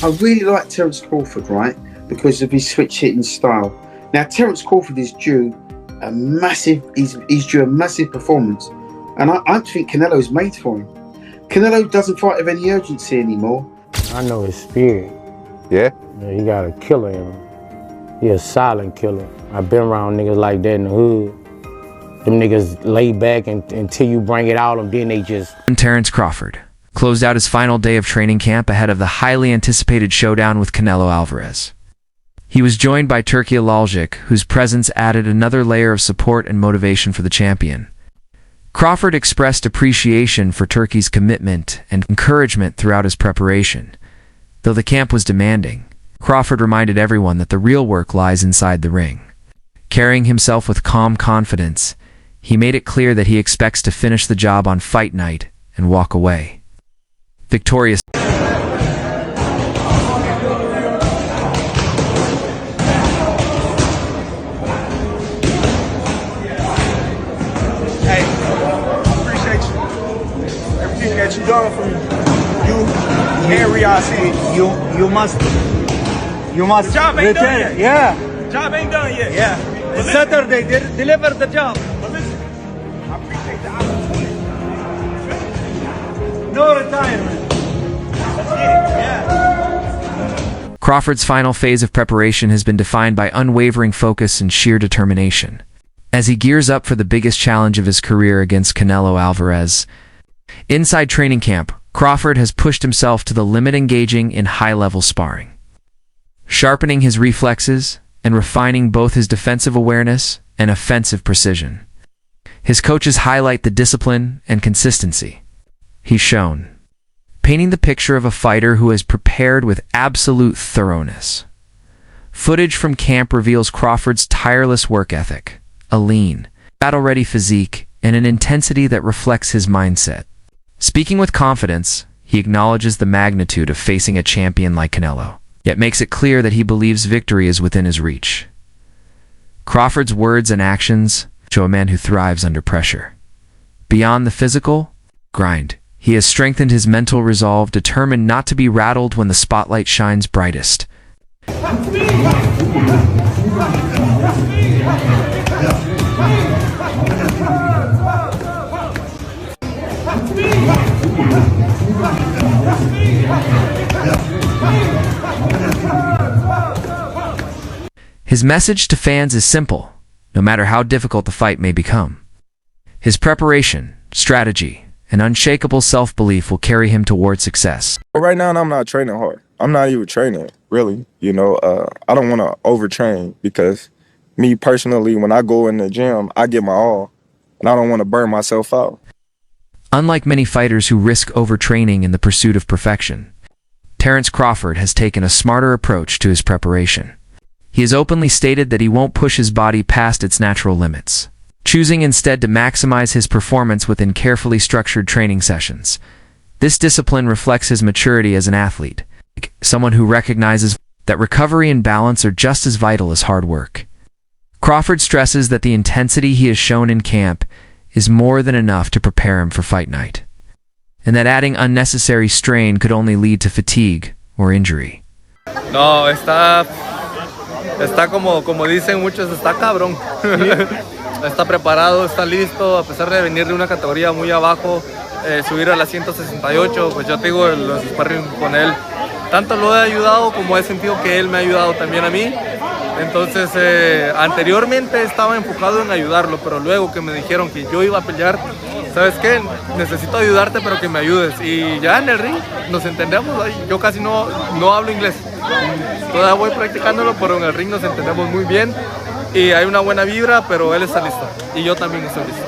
I really like Terence Crawford, right, because of his switch hitting style. Now, Terence Crawford is due a massive, he's due a massive performance, and I think Canelo's made for him. Canelo doesn't fight with any urgency anymore. I know his spirit. Yeah? He got a killer in him. He a silent killer. I've been around niggas like that in the hood. Them niggas lay back until you bring it out, and then they just... Terence Crawford closed out his final day of training camp ahead of the highly anticipated showdown with Canelo Alvarez. He was joined by Turki Alaljic, whose presence added another layer of support and motivation for the champion. Crawford expressed appreciation for Turki's commitment and encouragement throughout his preparation. Though the camp was demanding, Crawford reminded everyone that the real work lies inside the ring. Carrying himself with calm confidence, he made it clear that he expects to finish the job on fight night and walk away victorious. Hey, appreciate you. Everything that you done for me. You and Riyadh City. You must the job ain't done yet. Yeah. The job ain't done yet. Yeah. It's Saturday. Deliver the job. But listen, I appreciate the opportunity. No retirement. Let's get it. Yeah. Crawford's final phase of preparation has been defined by unwavering focus and sheer determination. As he gears up for the biggest challenge of his career against Canelo Alvarez, inside training camp, Crawford has pushed himself to the limit, engaging in high-level sparring, sharpening his reflexes and refining both his defensive awareness and offensive precision. His coaches highlight the discipline and consistency he's shown, painting the picture of a fighter who has prepared with absolute thoroughness. Footage from camp reveals Crawford's tireless work ethic, a lean, battle-ready physique, and an intensity that reflects his mindset. Speaking with confidence, he acknowledges the magnitude of facing a champion like Canelo, yet makes it clear that he believes victory is within his reach. Crawford's words and actions show a man who thrives under pressure. Beyond the physical grind, he has strengthened his mental resolve, determined not to be rattled when the spotlight shines brightest. His message to fans is simple, no matter how difficult the fight may become. His preparation, strategy, and unshakable self-belief will carry him toward success. Right now, I'm not training hard. I'm not even training, really. You know, I don't want to overtrain because me personally, when I go in the gym, I give my all, and I don't want to burn myself out. Unlike many fighters who risk overtraining in the pursuit of perfection, Terence Crawford has taken a smarter approach to his preparation. He has openly stated that he won't push his body past its natural limits, choosing instead to maximize his performance within carefully structured training sessions. This discipline reflects his maturity as an athlete, someone who recognizes that recovery and balance are just as vital as hard work. Crawford stresses that the intensity he has shown in camp is more than enough to prepare him for fight night, and that adding unnecessary strain could only lead to fatigue or injury. No, está como dicen muchos, está cabrón. Está preparado, está listo, a pesar de venir de una categoría muy abajo, subir a la 168, pues yo tengo los sparring con él. Tanto lo he ayudado como he sentido que él me ha ayudado también a mí. Entonces, anteriormente estaba enfocado en ayudarlo, pero luego que me dijeron que yo iba a pelear, ¿sabes qué? Necesito ayudarte, pero que me ayudes. Y ya en el ring nos entendemos. Yo casi no hablo inglés. Todavía voy practicándolo, pero en el ring nos entendemos muy bien. Y hay una buena vibra, pero él está listo. Y yo también estoy listo.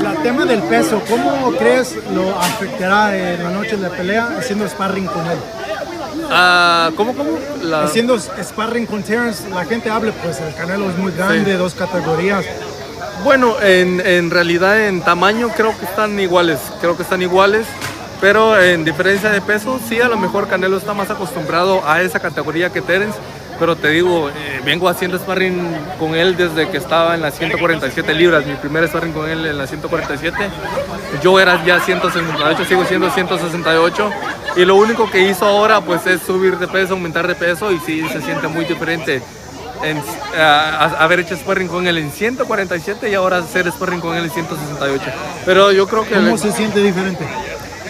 El tema del peso, ¿cómo crees lo afectará en la noche de la pelea haciendo sparring con él? ¿Cómo? Haciendo sparring con Terence, la gente habla, pues el Canelo es muy grande, sí. 2 categorías. Bueno, en realidad en tamaño creo que están iguales, pero en diferencia de peso, sí, a lo mejor Canelo está más acostumbrado a esa categoría que Terence, pero te digo, vengo haciendo sparring con él desde que estaba en las 147 libras, mi primer sparring con él en las 147, yo era ya 168, sigo siendo 168, y lo único que hizo ahora pues es subir de peso, aumentar de peso, y sí se siente muy diferente haber hecho sparring con él en 147 y ahora hacer sparring con él en 168. Pero yo creo que... ¿Cómo se siente diferente?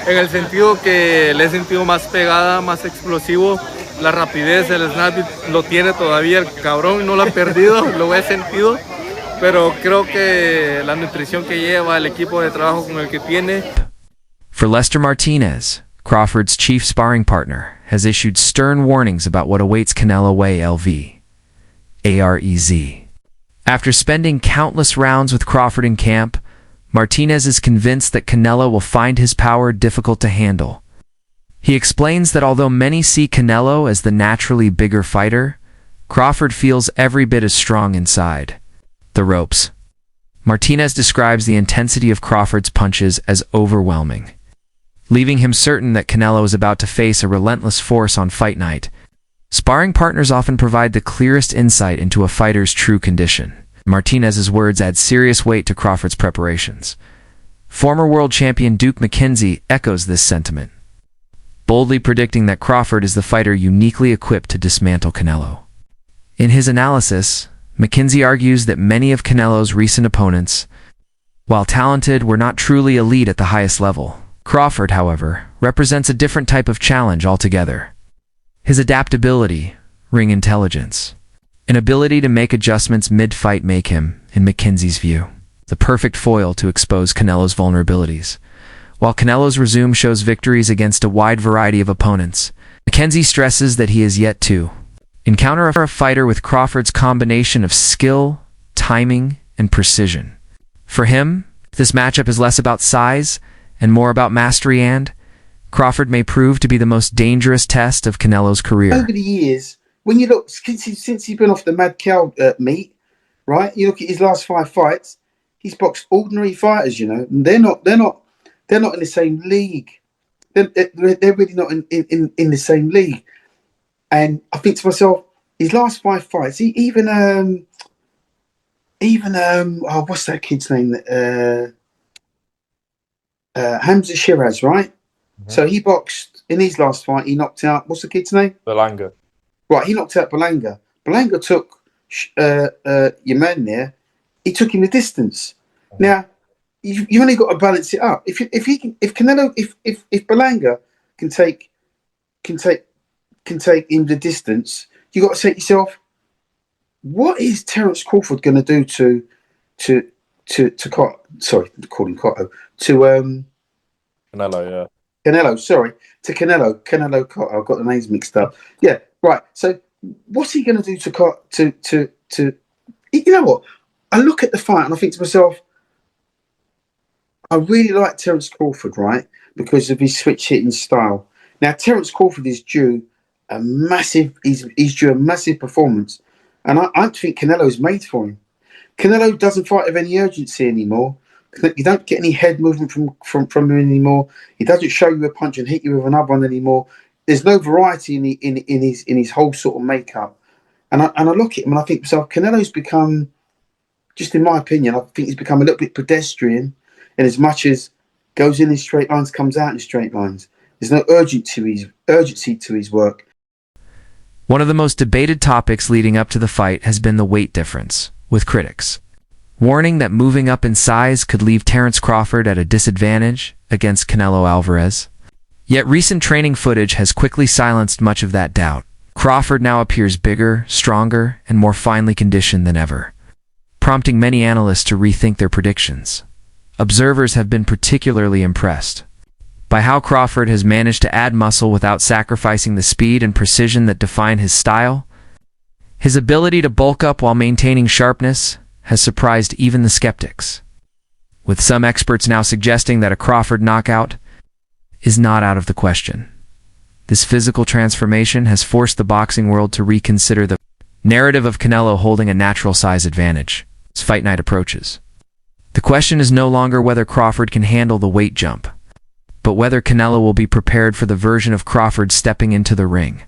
En el sentido que le he sentido más pegada, más explosivo, la rapidez, el snap lo tiene todavía el cabrón, no lo ha perdido, lo he sentido, pero creo que la nutrición que lleva, el equipo de trabajo con el que tiene. For Lester Martinez, Crawford's chief sparring partner, has issued stern warnings about what awaits Canelo LV. AREZ. After spending countless rounds with Crawford in camp, Martinez is convinced that Canelo will find his power difficult to handle. He explains that although many see Canelo as the naturally bigger fighter, Crawford feels every bit as strong inside the ropes. Martinez describes the intensity of Crawford's punches as overwhelming, leaving him certain that Canelo is about to face a relentless force on fight night. Sparring partners often provide the clearest insight into a fighter's true condition. Martinez's words add serious weight to Crawford's preparations. Former world champion Duke McKenzie echoes this sentiment, boldly predicting that Crawford is the fighter uniquely equipped to dismantle Canelo. In his analysis, McKenzie argues that many of Canelo's recent opponents, while talented, were not truly elite at the highest level. Crawford, however, represents a different type of challenge altogether. His adaptability, ring intelligence, and ability to make adjustments mid-fight make him, in McKenzie's view, the perfect foil to expose Canelo's vulnerabilities. While Canelo's resume shows victories against a wide variety of opponents, McKenzie stresses that he is yet to encounter a fighter with Crawford's combination of skill, timing, and precision. For him, this matchup is less about size and more about mastery, and Crawford may prove to be the most dangerous test of Canelo's career. Over the years, when you look, since he's been off the mad cow meat, right? You look at his last 5 fights, he's boxed ordinary fighters, you know. And they're not in the same league. They're really not in the same league. And I think to myself, his last 5 fights, even what's that kid's name? Hamza Shiraz, right? Mm-hmm. So he boxed in his last fight. He knocked out, what's the kid's name? Belanga. Right, he knocked out Belanga. Belanga took your man there. He took him the distance. Mm-hmm. Now you've only got to balance it up. If Belanga can take him the distance, you got to say to yourself, what is Terence Crawford going to do to Canelo, yeah. Canelo, sorry, to Canelo Cotto. I've got the names mixed up. Yeah, right. So, what's he going to do to? You know what? I look at the fight and I think to myself, I really like Terence Crawford, right, because of his switch hitting style. Now, Terence Crawford is due a massive. He's due a massive performance, and I think Canelo is made for him. Canelo doesn't fight with any urgency anymore. You don't get any head movement from him anymore. He doesn't show you a punch and hit you with another one anymore. There's no variety in his whole sort of makeup. And I look at him and I think to myself, Canelo's become, just in my opinion, I think he's become a little bit pedestrian in as much as goes in straight lines, comes out in straight lines. There's no urgency to his work. One of the most debated topics leading up to the fight has been the weight difference, with critics warning that moving up in size could leave Terence Crawford at a disadvantage against Canelo Alvarez. Yet recent training footage has quickly silenced much of that doubt. Crawford now appears bigger, stronger, and more finely conditioned than ever, prompting many analysts to rethink their predictions. Observers have been particularly impressed by how Crawford has managed to add muscle without sacrificing the speed and precision that define his style. His ability to bulk up while maintaining sharpness has surprised even the skeptics, with some experts now suggesting that a Crawford knockout is not out of the question. This physical transformation has forced the boxing world to reconsider the narrative of Canelo holding a natural size advantage as fight night approaches. The question is no longer whether Crawford can handle the weight jump, but whether Canelo will be prepared for the version of Crawford stepping into the ring.